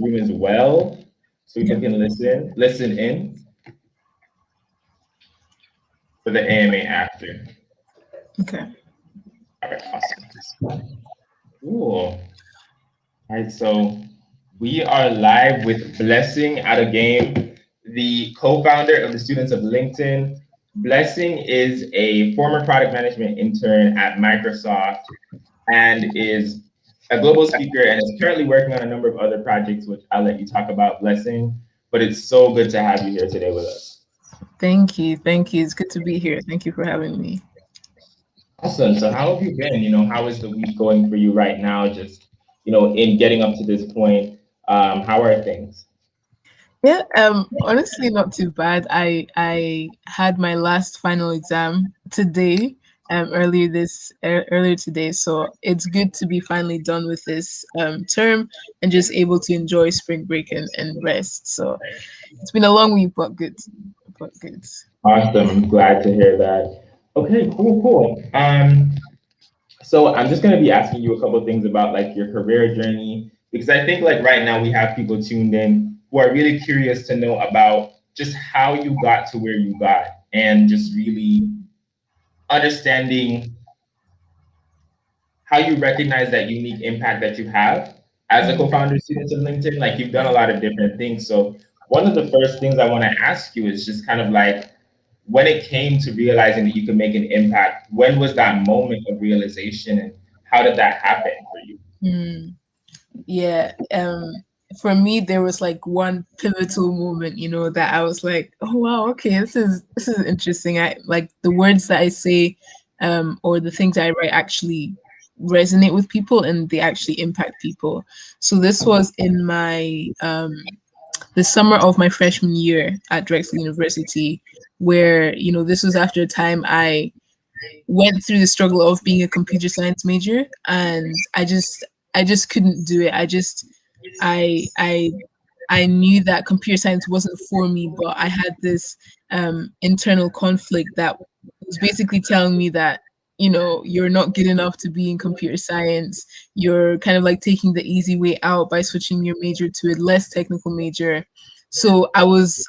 room as well, so people can listen in for the AMA after. Okay. All right, awesome. Cool. All right, so we are live with Blessing Adogame, the co-founder of the Students of LinkedIn. Blessing is a former product management intern at Microsoft and is a global speaker and is currently working on a number of other projects, which I'll let you talk about, Blessing. But it's so good to have you here today with us. Thank you. Thank you. It's good to be here. Thank you for having me. Awesome. So how have you been? How is the week going for you right now? Just, in getting up to this point, how are things? Yeah, honestly not too bad. I had my last final exam today, earlier today. So it's good to be finally done with this term and just able to enjoy spring break and rest. So it's been a long week, but good. But good. Awesome. I'm glad to hear that. Okay, cool. So I'm just gonna be asking you a couple of things about like your career journey because I think like right now we have people tuned in who are really curious to know about just how you got to where you got and just really understanding how you recognize that unique impact that you have as a co-founder of Students of LinkedIn. Like you've done a lot of different things. So one of the first things I want to ask you is just kind of like when it came to realizing that you could make an impact, when was that moment of realization and how did that happen for you? Yeah. For me, there was like one pivotal moment, that I was like, oh wow, okay, this is interesting. I like the words that I say, or the things I write actually resonate with people and they actually impact people. So this was in my the summer of my freshman year at Drexel University, where, this was after a time I went through the struggle of being a computer science major, and I just couldn't do it. I I I knew that computer science wasn't for me, but I had this internal conflict that was basically telling me that, you're not good enough to be in computer science. You're kind of like taking the easy way out by switching your major to a less technical major. So I was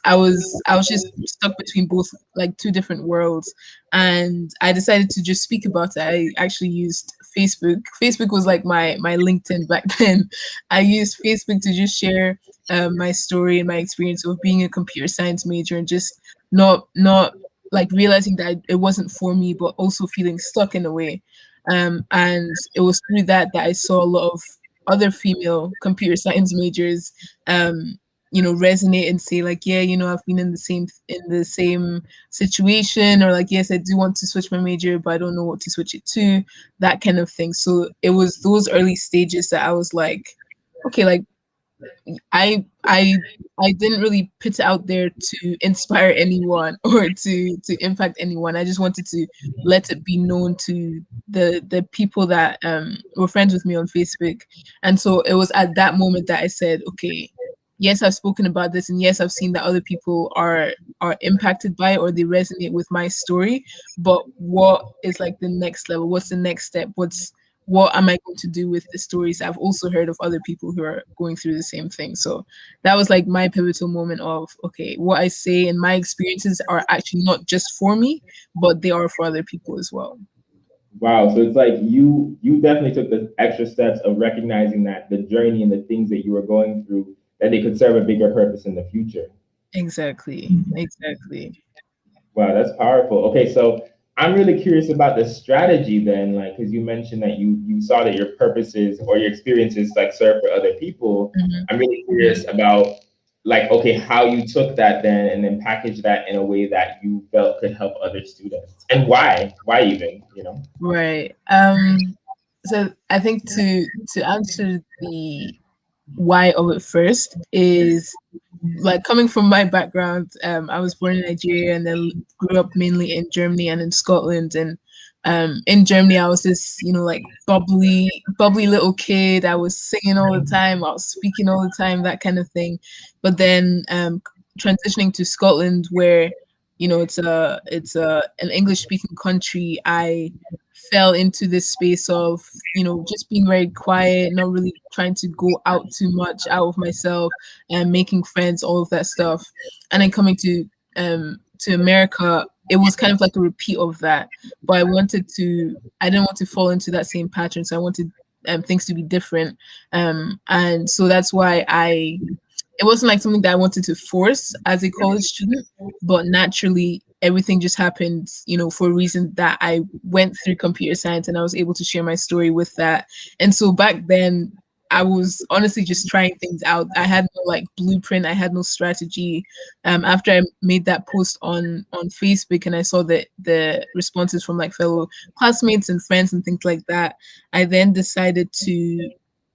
just stuck between both, like, two different worlds, and I decided to just speak about it. I actually used Facebook. Facebook was like my LinkedIn back then. I used Facebook to just share my story and my experience of being a computer science major and just not like realizing that it wasn't for me, but also feeling stuck in a way. And it was through that I saw a lot of other female computer science majors, resonate and say like, yeah, I've been in the same situation, or like, yes, I do want to switch my major, but I don't know what to switch it to, that kind of thing. So it was those early stages that I was like, okay, like I I I didn't really put it out there to inspire anyone or to impact anyone. I just wanted to let it be known to the people that were friends with me on Facebook. And so it was at that moment that I said, okay, yes, I've spoken about this, and yes, I've seen that other people are impacted by it or they resonate with my story. But what is like the next level? What's the next step? What am I going to do with the stories I've also heard of other people who are going through the same thing? So that was like my pivotal moment of, okay, what I say and my experiences are actually not just for me, but they are for other people as well. Wow. So it's like you definitely took the extra steps of recognizing that the journey and the things that you were going through, that they could serve a bigger purpose in the future. Exactly. Exactly. Wow, that's powerful. Okay, so I'm really curious about the strategy then, like, because you mentioned that you saw that your purposes or your experiences like serve for other people. Mhm. I'm really curious about like, okay, how you took that then and then packaged that in a way that you felt could help other students, and why? Why even? Right. So I think to answer the why of it first is, like, coming from my background. I was born in Nigeria and then grew up mainly in Germany and in Scotland. And in Germany, I was this, like, bubbly little kid. I was singing all the time. I was speaking all the time, that kind of thing. But then transitioning to Scotland, where it's an English speaking country, I fell into this space of, just being very quiet, not really trying to go out too much, out of myself, and making friends, all of that stuff. And then coming to America, it was kind of like a repeat of that. But I didn't want to fall into that same pattern. So I wanted things to be different. And so that's why it wasn't like something that I wanted to force as a college student, but naturally everything just happened, for a reason, that I went through computer science and I was able to share my story with that. And so back then I was honestly just trying things out. I had no like blueprint, I had no strategy. After I made that post on Facebook and I saw the responses from like fellow classmates and friends and things like that, I then decided to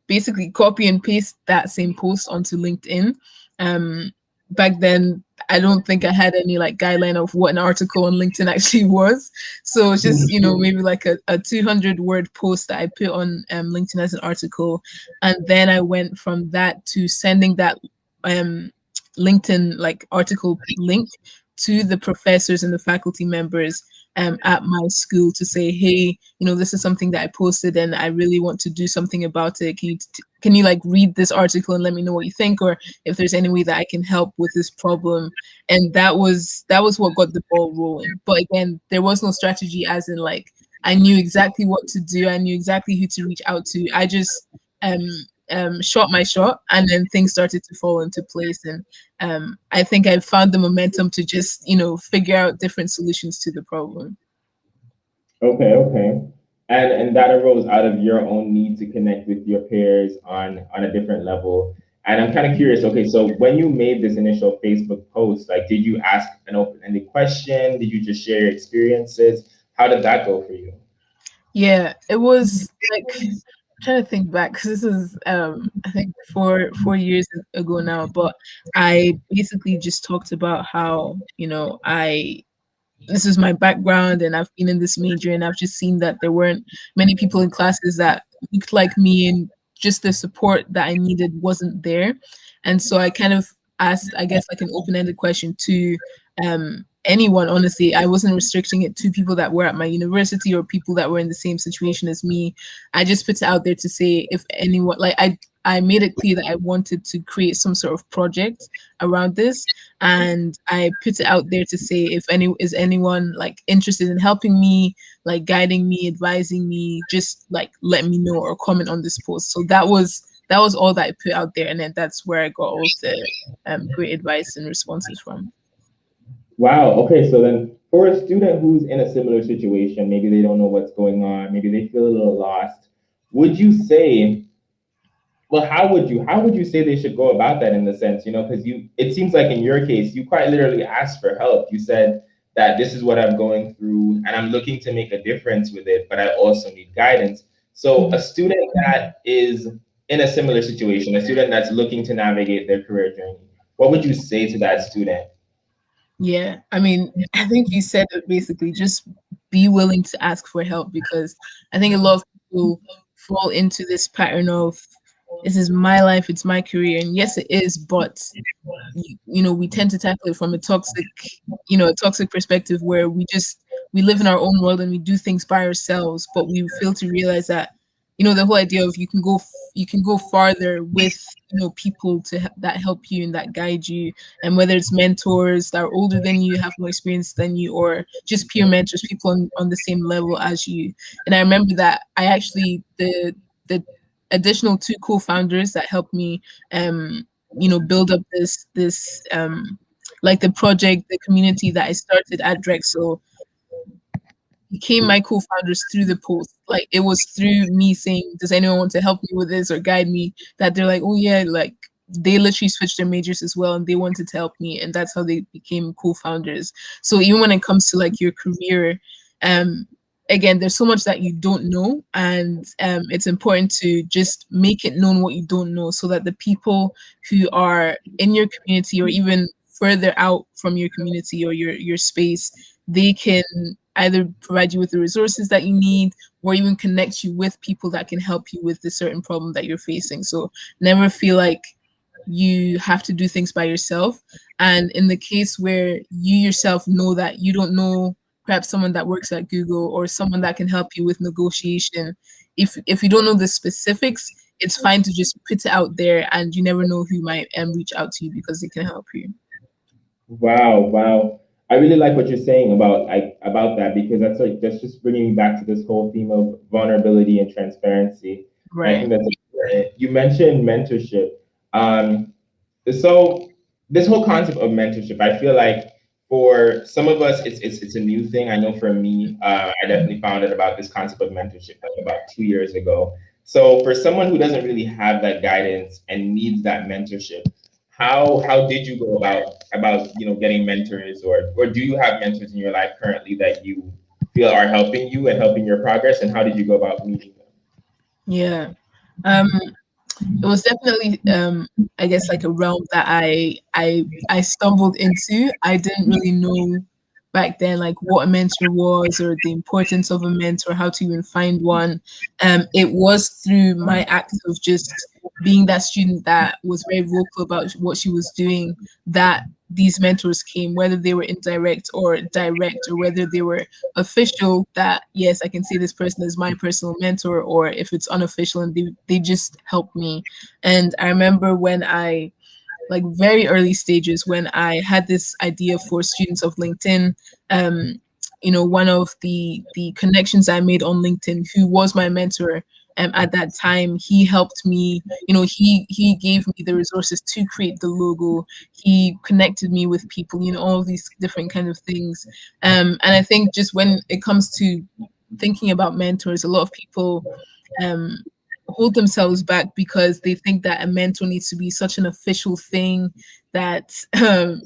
basically copy and paste that same post onto LinkedIn. Um, Back then, I don't think I had any like guideline of what an article on LinkedIn actually was. So it's just, maybe like a 200 word post that I put on LinkedIn as an article. And then I went from that to sending that um, LinkedIn like article link to the professors and the faculty members at my school to say, hey, this is something that I posted and I really want to do something about it. Can you like read this article and let me know what you think, or if there's any way that I can help with this problem? And that was what got the ball rolling. But again, there was no strategy, as in like I knew exactly what to do. I knew exactly who to reach out to. I just um shot my shot, and then things started to fall into place. And I think I found the momentum to just figure out different solutions to the problem. Okay, okay. And that arose out of your own need to connect with your peers on a different level. And I'm kind of curious, okay, so when you made this initial Facebook post, like did you ask an open-ended question? Did you just share your experiences? How did that go for you? Yeah, it was like, trying to think back, because this is I think 4 years ago now. But I basically just talked about how I this is my background and I've been in this major, and I've just seen that there weren't many people in classes that looked like me, and just the support that I needed wasn't there. And so I kind of asked, I guess, like an open-ended question to anyone. Honestly, I wasn't restricting it to people that were at my university or people that were in the same situation as me. I just put it out there to say, if anyone, like, I made it clear that I wanted to create some sort of project around this, and I put it out there to say, if anyone like interested in helping me, like guiding me, advising me, just like let me know or comment on this post. So that was all that I put out there, and then that's where I got all of the great advice and responses from. Wow. Okay. So then, for a student who's in a similar situation, maybe they don't know what's going on, maybe they feel a little lost, would you say, well, how would you say they should go about that in the sense, because it seems like in your case, you quite literally asked for help. You said that this is what I'm going through and I'm looking to make a difference with it, but I also need guidance. So a Mhm. student that is in a similar situation, a student that's looking to navigate their career journey, what would you say to that student? Yeah, I mean, I think you said it basically. Just be willing to ask for help, because I think a lot of people fall into this pattern of, this is my life, it's my career, and yes, it is, but we tend to tackle it from a toxic perspective, where we live in our own world and we do things by ourselves, but we fail to realize that the whole idea of you can go farther with people that help you and that guide you, and whether it's mentors that are older than you, have more experience than you, or just peer mentors, people on the same level as you. And I remember that I actually the additional two co-founders that helped me build up this like the project, the community that I started at Drexel, became my co-founders through the post. Like, it was through me saying, does anyone want to help me with this or guide me, that they're like, oh yeah, like they literally switched their majors as well and they wanted to help me, and that's how they became co-founders. So even when it comes to like your career, um again, there's so much that you don't know, and it's important to just make it known what you don't know, so that the people who are in your community, or even further out from your community or your space, they can either provide you with the resources that you need, or even connect you with people that can help you with the certain problem that you're facing. So never feel like you have to do things by yourself. And in the case where you yourself know that you don't know perhaps someone that works at Google or someone that can help you with negotiation, if you don't know the specifics, it's fine to just put it out there, and you never know who might reach out to you because they can help you. Wow, wow. I really like what you're saying about that, because that's just bringing me back to this whole theme of vulnerability and transparency. And I Right. think that's important. You mentioned mentorship. Um, so this whole concept of mentorship, I feel like for some of us, it's a new thing. I know for me, I definitely found out about this concept of mentorship like about 2 years ago. So for someone who doesn't really have that guidance and needs that mentorship, how did you go about getting mentors, or do you have mentors in your life currently that you feel are helping you and helping your progress, and how did you go about meeting them? Yeah. Um, it was definitely I guess like a realm that I stumbled into. I didn't really know back then like what a mentor was or the importance of a mentor, how to even find one. It was through my act of just being that student that was very vocal about what she was doing that these mentors came, whether they were indirect or direct, or whether they were official, that yes, I can say this person is my personal mentor, or if it's unofficial and they just help me. And I remember when I, like very early stages, when I had this idea for students of LinkedIn, um, one of the connections I made on LinkedIn, who was my mentor at that time, he helped me. He gave me the resources to create the logo. He connected me with people. All of these different kind of things. And I think just when it comes to thinking about mentors, a lot of people um, hold themselves back because they think that a mentor needs to be such an official thing that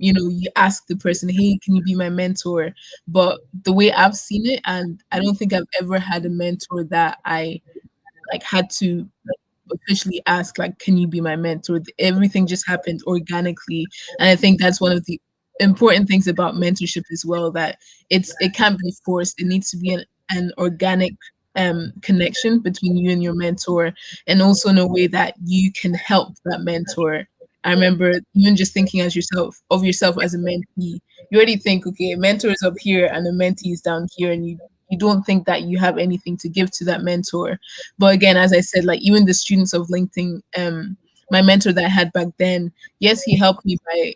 you ask the person, hey, can you be my mentor? But the way I've seen it, and I don't think I've ever had a mentor that I like had to officially ask, like, can you be my mentor? Everything just happened organically. And I think that's one of the important things about mentorship as well, that it can't be forced. It needs to be an organic connection between you and your mentor, and also in a way that you can help that mentor. I remember even just thinking as yourself of yourself as a mentee, you already think, okay, a mentor is up here and a mentee is down here, and you don't think that you have anything to give to that mentor. But again, as I said, like even the students of LinkedIn, my mentor that I had back then, yes, he helped me by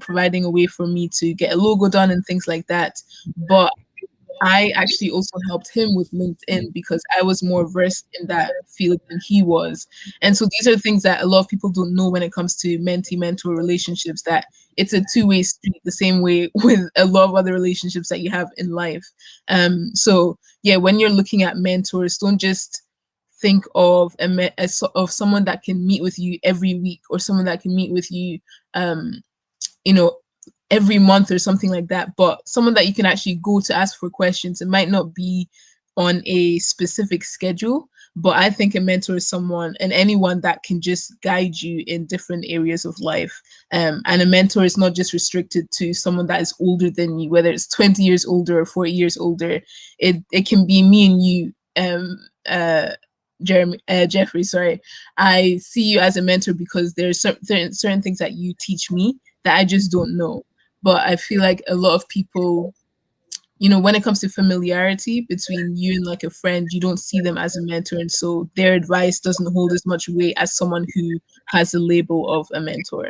providing a way for me to get a logo done and things like that. But I actually also helped him with LinkedIn because I was more versed in that field than he was. And so these are things that a lot of people don't know when it comes to mentee mentor relationships, that it's a two-way street, the same way with a lot of other relationships that you have in life. So yeah, when you're looking at mentors, don't just think of of someone that can meet with you every week, or someone that can meet with you um you know every month or something like that, but someone that you can actually go to ask for questions. It might not be on a specific schedule, but I think a mentor is someone and anyone that can just guide you in different areas of life. And a mentor is not just restricted to someone that is older than you, whether it's 20 years older or 40 years older. It can be me and you. Jeffrey, sorry. I see you as a mentor because there's certain things that you teach me that I just don't know. But I feel like a lot of people, when it comes to familiarity between you and like a friend, you don't see them as a mentor. And so their advice doesn't hold as much weight as someone who has the label of a mentor.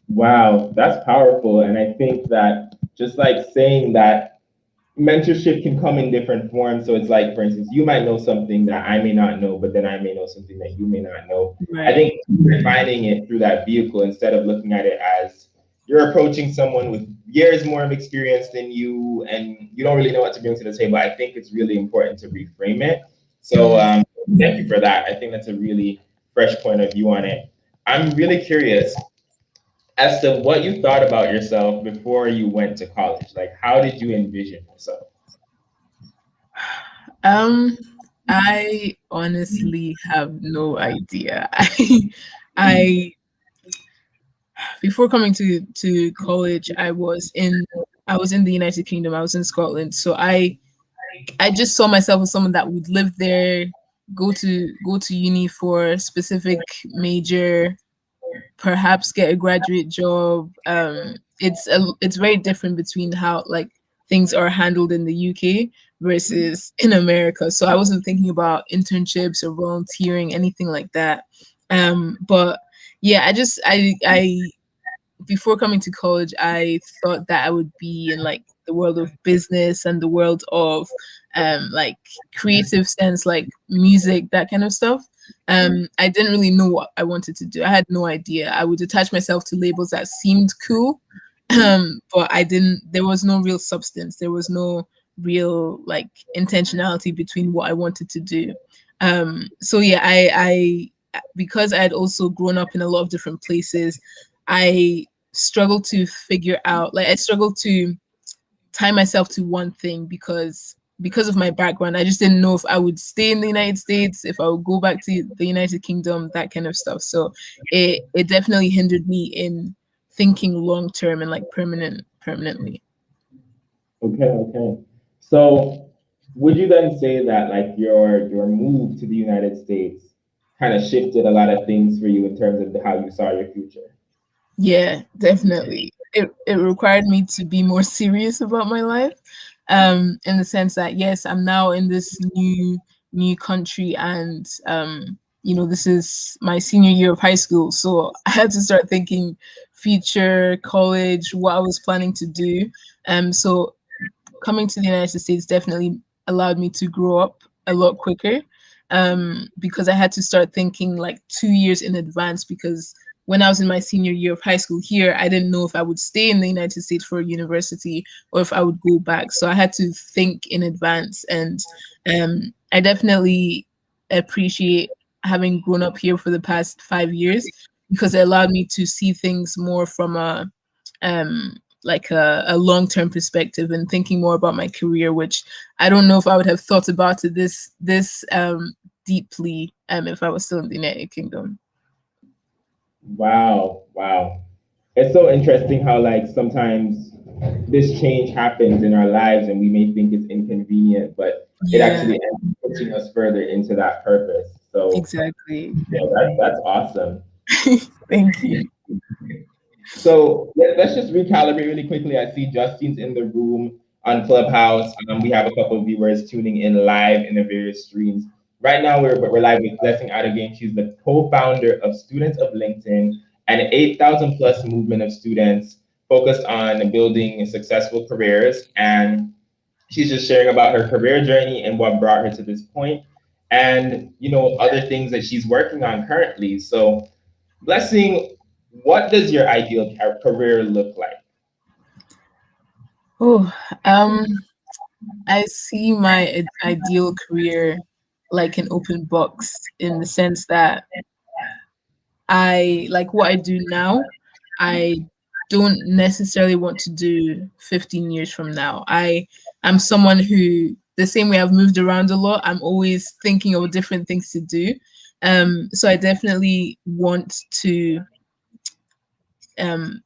Wow, that's powerful. And I think that just like saying that mentorship can come in different forms. So it's like, for instance, you might know something that I may not know, but then I may know something that you may not know. I Right. think defining it through that vehicle instead of looking at it as you're approaching someone with years more of experience than you and you don't really know what to bring to the table. I think it's really important to reframe it. So Mm. thank you for that. I think that's a really fresh point of view on it. I'm really curious as to what you thought about yourself before you went to college. Like, how did you envision yourself? Um, I honestly have no idea. I before coming to college, I was in the United Kingdom. I was in Scotland, so I just saw myself as someone that would live there, go to uni for a specific major, perhaps get a graduate job. It's very different between how like things are handled in the UK versus in America. So I wasn't thinking about internships or volunteering, anything like that. But yeah, I before coming to college, I thought that I would be in like the world of business and the world of like creative sense, like music, that kind of stuff. I didn't really know what I wanted to do. I had no idea. I would attach myself to labels that seemed cool, but I didn't. There was no real substance. There was no real like intentionality between what I wanted to do. So yeah, I because I had also grown up in a lot of different places, I struggled to figure out like I struggled to tie myself to one thing because of my background. I just didn't know if I would stay in the United States, if I would go back to the United Kingdom, that kind of stuff. So it definitely hindered me in thinking long term and like permanently. Okay, okay. So would you then say that like your move to the United States kind of shifted a lot of things for you in terms of how you saw your future? Yeah, definitely. It required me to be more serious about my life, in the sense that yes, I'm now in this new country, and you know, this is my senior year of high school, so I had to start thinking future, college, what I was planning to do. So coming to the United States definitely allowed me to grow up a lot quicker, because I had to start thinking like 2 years in advance. Because when I was in my senior year of high school here, I didn't know if I would stay in the United States for university or if I would go back. So I had to think in advance, and I definitely appreciate having grown up here for the past 5 years because it allowed me to see things more from a like a long-term perspective and thinking more about my career, which I don't know if I would have thought about it this deeply if I was still in the United Kingdom. Wow, wow. It's so interesting how like sometimes this change happens in our lives and we may think it's inconvenient, but it Yeah, actually ends up pushing us further into that purpose. So exactly. yeah, that's awesome. Thank you. So let's just recalibrate really quickly. I see Justine's in the room on Clubhouse. We have a couple of viewers tuning in live in the various streams. Right now, we're live with Blessing Adogame. She's the co-founder of Students of LinkedIn, an 8,000 plus movement of students focused on building successful careers. And she's just sharing about her career journey and what brought her to this point, and other things that she's working on currently. So Blessing, what does your ideal career look like? Oh, I see my ideal career like an open box in the sense that I like what I do now. I don't necessarily want to do 15 years from now. I'm someone who, the same way I've moved around a lot, I'm always thinking of different things to do. So I definitely want to um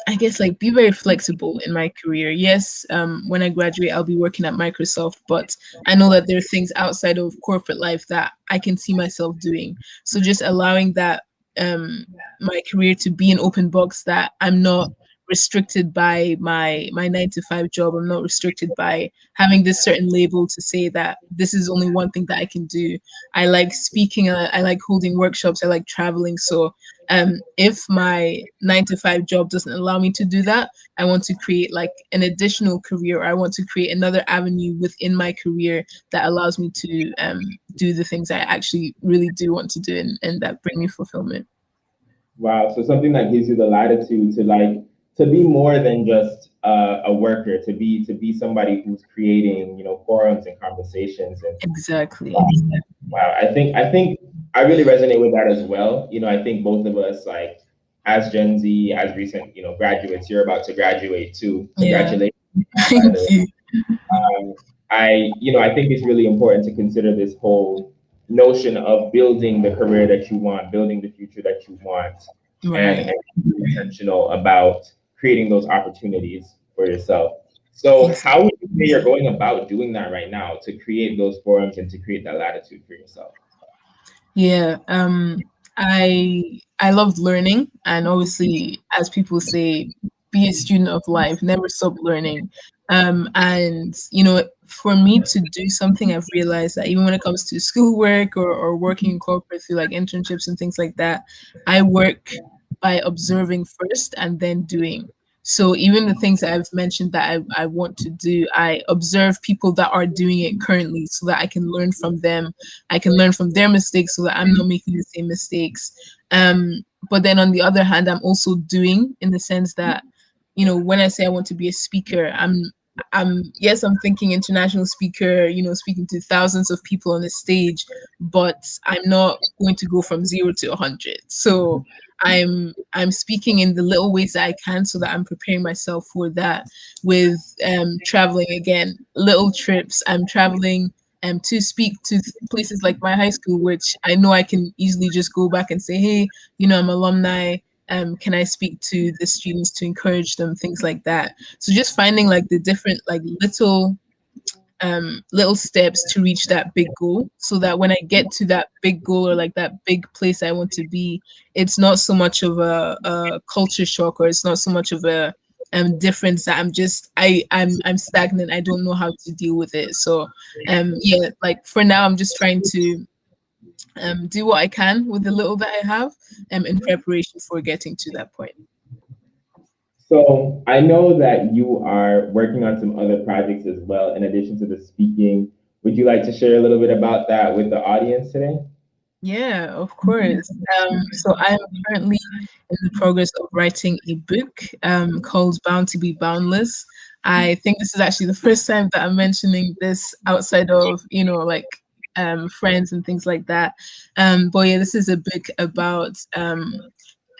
I guess like be very flexible in my career. Yes, when I graduate, I'll be working at Microsoft, but I know that there are things outside of corporate life that I can see myself doing. So just allowing that my career to be an open box, that I'm not restricted by my 9 to 5 job. I'm not restricted by having this certain label to say that this is only one thing that I can do. I like speaking. I like holding workshops. I like traveling. So if my 9 to 5 job doesn't allow me to do that, I want to create like an additional career, or I want to create another avenue within my career that allows me to do the things I actually really do want to do, and that bring me fulfillment. Wow, so something that gives you the latitude to to be more than just a worker, to be somebody who's creating forums and conversations. And Exactly. wow, I think I really resonate with that as well. I think both of us, like as Gen Z, as recent graduates, you're about to graduate too. Yeah. Congratulations, by Thank the way. you. I think it's really important to consider this whole notion of building the career that you want, building the future that you want, and Right. be intentional about creating those opportunities for yourself. So, how would you say you're going about doing that right now to create those forums and to create that latitude for yourself? Yeah. I loved learning, and obviously, as people say, be a student of life, never stop learning. And for me to do something, I've realized that even when it comes to schoolwork or working in corporate through like internships and things like that, I work by observing first and then doing. So even the things that I've mentioned that I want to do, I observe people that are doing it currently so that I can learn from them. I can learn from their mistakes so that I'm not making the same mistakes. But then on the other hand, I'm also doing in the sense that, when I say I want to be a speaker, yes, I'm thinking international speaker, speaking to thousands of people on a stage, but I'm not going to go from 0 to 100. So I'm speaking in the little ways that I can so that I'm preparing myself for that with traveling again, little trips. I'm traveling to speak to places like my high school, which I know I can easily just go back and say, hey, I'm alumni. Can I speak to the students to encourage them, things like that. So just finding like the different like little steps to reach that big goal, so that when I get to that big goal or like that big place I want to be, it's not so much of a culture shock, or it's not so much of a difference that I'm stagnant. I don't know how to deal with it. So yeah, like for now I'm just trying to do what I can with the little that I have in preparation for getting to that point. So I know that you are working on some other projects as well, in addition to the speaking. Would you like to share a little bit about that with the audience today? Yeah, of course. So I'm currently in the progress of writing a book called Bound to Be Boundless. I think this is actually the first time that I'm mentioning this outside of, like friends and things like that. But yeah, this is a book about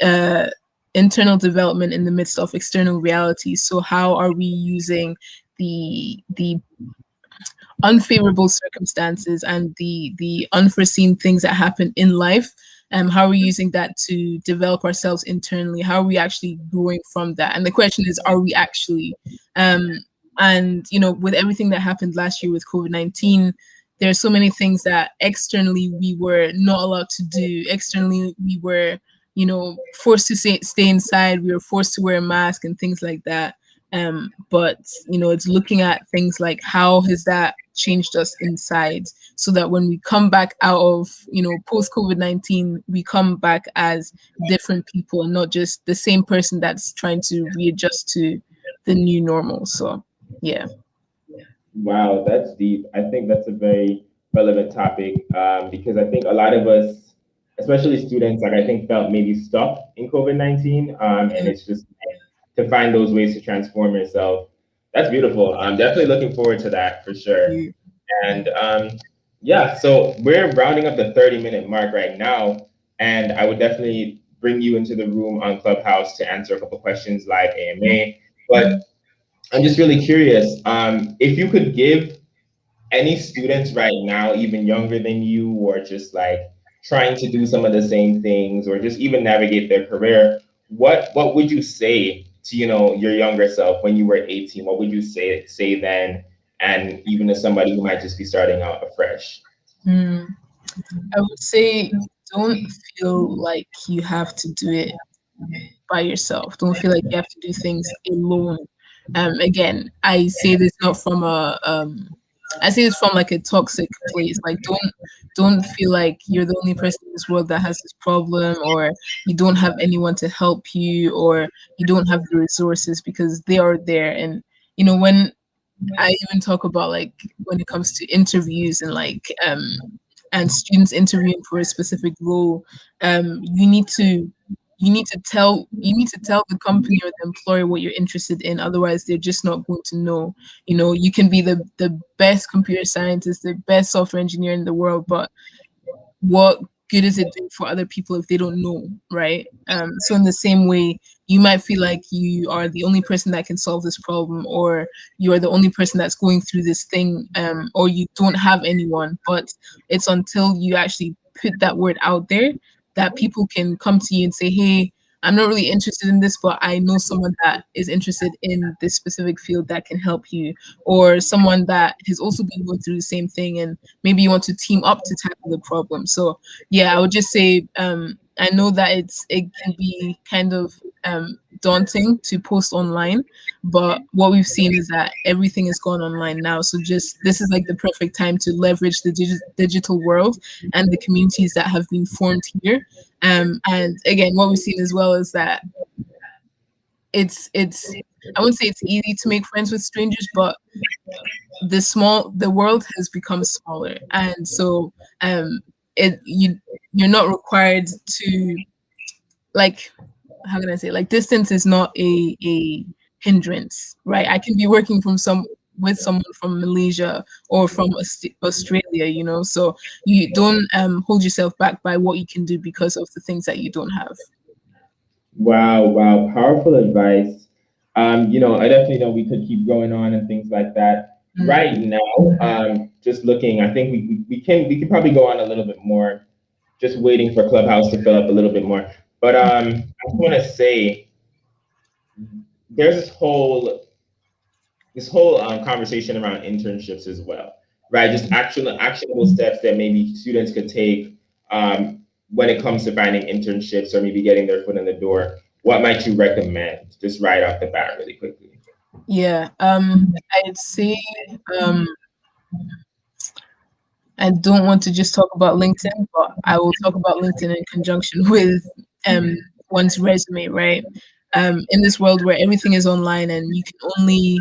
uh, internal development in the midst of external realities. So how are we using the unfavorable circumstances and the unforeseen things that happen in life, how are we using that to develop ourselves internally? How are we actually growing from that? And the question is, are we actually? And with everything that happened last year with COVID-19, there are so many things that externally we were not allowed to do. Externally we were forced to stay inside. We were forced to wear a mask and things like that. But it's looking at things like how has that changed us inside, so that when we come back out of post COVID-19, we come back as different people and not just the same person that's trying to readjust to the new normal. So yeah. Wow, that's deep. I think that's a very relevant topic because I think a lot of us, especially students, like I think felt maybe stuck in COVID-19, and Mm, it's just like, to find those ways to transform yourself. That's beautiful. I'm definitely looking forward to that for sure. you. And yeah, so we're rounding up the 30-minute mark right now, and I would definitely bring you into the room on Clubhouse to answer a couple questions live AMA. But I'm just really curious if you could give any students right now, even younger than you, or just like trying to do some of the same things, or just even navigate their career, what would you say to your younger self when you were 18? What would you say then, and even to somebody who might just be starting out afresh? Mm. I would say don't feel like you have to do it by yourself. Don't feel like you have to do things alone. Again, I say this from like a toxic place. Like don't feel like you're the only person in this world that has this problem, or you don't have anyone to help you, or you don't have the resources, because they are there. And when I even talk about like when it comes to interviews and students interviewing for a specific role, you need to tell the company or the employer what you're interested in. Otherwise, they're just not going to know. You can be the best computer scientist, the best software engineer in the world, but what good is it doing for other people if they don't know, right? So in the same way, you might feel like you are the only person that can solve this problem, or you are the only person that's going through this thing, or you don't have anyone. But it's until you actually put that word out there that people can come to you and say, hey, I'm not really interested in this, but I know someone that is interested in this specific field that can help you, or someone that has also been going through the same thing, and maybe you want to team up to tackle the problem. So yeah, I would just say I know that it can be kind of daunting to post online, but what we've seen is that everything is gone online now. So just this is like the perfect time to leverage the digital world and the communities that have been formed here. And again, what we've seen as well is that it's I wouldn't say it's easy to make friends with strangers, but the world has become smaller, and so um it you're not required to, like, how can I say, like, distance is not a hindrance, right? I can be working from some with someone from Malaysia or from Australia, so you don't hold yourself back by what you can do because of the things that you don't have. Wow, wow, powerful advice. I definitely know we could keep going on and things like that. Mm. Right now, just looking, I think we could probably go on a little bit more, just waiting for Clubhouse to fill up a little bit more. But I just want to say there's this whole conversation around internships as well, right? Just actionable steps that maybe students could take when it comes to finding internships or maybe getting their foot in the door. What might you recommend, just right off the bat, really quickly? Yeah, I'd say um, I don't want to just talk about LinkedIn, but I will talk about LinkedIn in conjunction with um, one's resume, right? In this world where everything is online and you can only,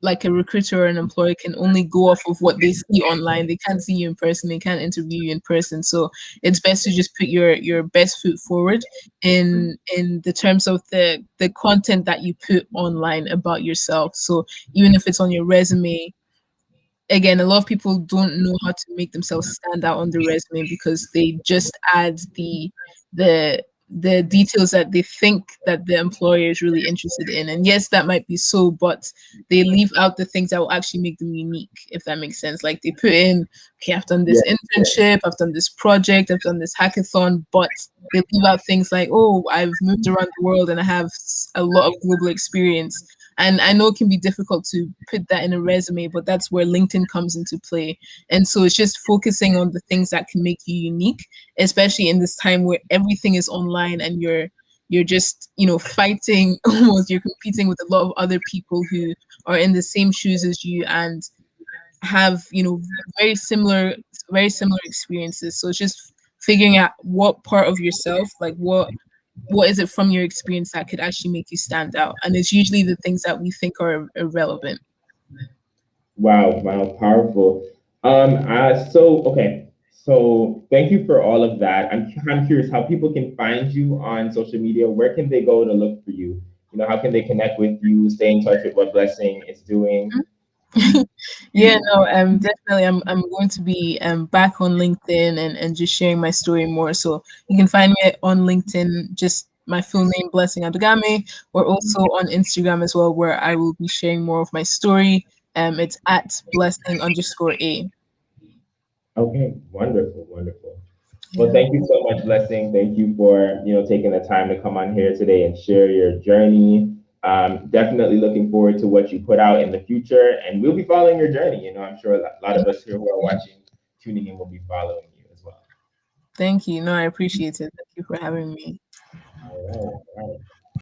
like, a recruiter or an employer can only go off of what they see online. They can't see you in person. They can't interview you in person. So it's best to just put your best foot forward in the terms of the content that you put online about yourself. So even if it's on your resume, again, a lot of people don't know how to make themselves stand out on the resume because they just add the the details that they think that the employer is really interested in. And yes, that might be so, but they leave out the things that will actually make them unique, if that makes sense. Like they put in, okay, I've done this Yeah. internship, I've done this project, I've done this hackathon, but they leave out things like, oh, I've moved around the world and I have a lot of global experience. And I know it can be difficult to put that in a resume, but that's where LinkedIn comes into play. And so it's just focusing on the things that can make you unique, especially in this time where everything is online and you're just, fighting almost, you're competing with a lot of other people who are in the same shoes as you and have, very similar very similar experiences. So it's just figuring out what part of yourself, like what is it from your experience that could actually make you stand out? And it's usually the things that we think are irrelevant. Wow, wow, powerful. So okay, so thank you for all of that. I'm curious how people can find you on social media. Where can they go to look for you? How can they connect with you, stay in touch with what Blessing is doing? Yeah, no, definitely. I'm going to be back on LinkedIn and just sharing my story more. So you can find me on LinkedIn, just my full name, Blessing Adogame, or also on Instagram as well, where I will be sharing more of my story. It's at blessing_a. Okay, wonderful, wonderful. Well, Yeah. thank you so much, Blessing. Thank you for taking the time to come on here today and share your journey. Definitely looking forward to what you put out in the future, and we'll be following your journey. I'm sure a lot of us here who are watching, tuning in, will be following you as well. Thank you. No, I appreciate it. Thank you for having me. All right, all right.